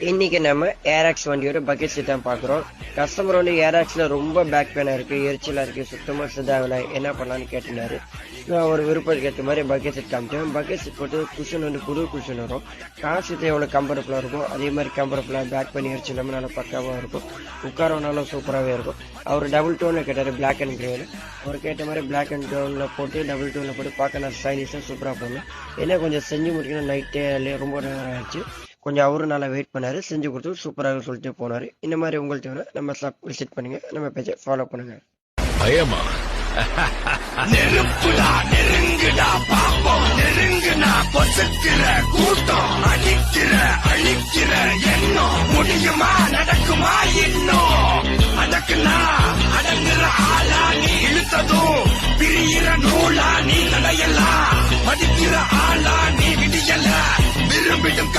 இன்னைக்கு நம்ம ஏராக்ஸ் வண்டியோட பக்கெட் சீட் தான் பாக்குறோம். கஸ்டமர் வந்து ஏராக்ஸ்ல ரொம்ப பேக் பெயினா இருக்கு, எரிச்சலா இருக்கு, சுத்தமா செதாகல, என்ன பண்ணலான்னு கேட்டினாரு. நான் ஒரு விருப்பத்துக்கு ஏற்ற மாதிரி பக்கெட் சீட் காமிச்சேன். பக்கெட் சீட் போட்டு குஷன் வந்து புது குஷன் வரும். காசு எவ்வளவு கம்ஃபர்டபுளா இருக்கும் அதே மாதிரி கம்ஃபர்டபுளா பேக் பண்ணி எரிச்சு இல்லாம நல்லா பக்காவா இருக்கும். உட்காரனாலும் சூப்பராகவே இருக்கும். அவர் டபுள் டோன்ல கேட்டாரு, பிளாக் அண்ட் கிரேல. அவருக்கு ஏற்ற மாதிரி பிளாக் அண்ட் டோன்ல போட்டு டபுள் டோன்ல போட்டு பார்க்க நான் ஸ்டைலிஷா சூப்பரா போடணும். ஏன்னா கொஞ்சம் செஞ்சு முடிக்கணும், நைட்டே ரொம்ப நேரம் ஆயிடுச்சு. கொஞ்சம் அவரும் நல்லா வெயிட் பண்ணாரு, செஞ்சு கொடுத்து சூப்பராக சொல்லிட்டு போனாரு. இந்த மாதிரி உங்கள்கிட்ட வேணா நம்ம ஷாப் விசிட் பண்ணுங்க, நம்ம பேஜை ஃபாலோ பண்ணுங்க. பயமா நெருப்புடா நெருங்குடா பாப்போம், நெருங்குனா பொசுக்கிற கூட்டம், அழிக்கிற அழிக்கிற எண்ணம், முடியுமா நடக்குமா இன்னும், அதற்குனா அடங்குற ஆளா நீ, இழுத்ததும் பிரியிற நூலா நீ, தடையெல்லாம் மதிக்கிற ஆளா நீ, விடியல விரும்பிடும்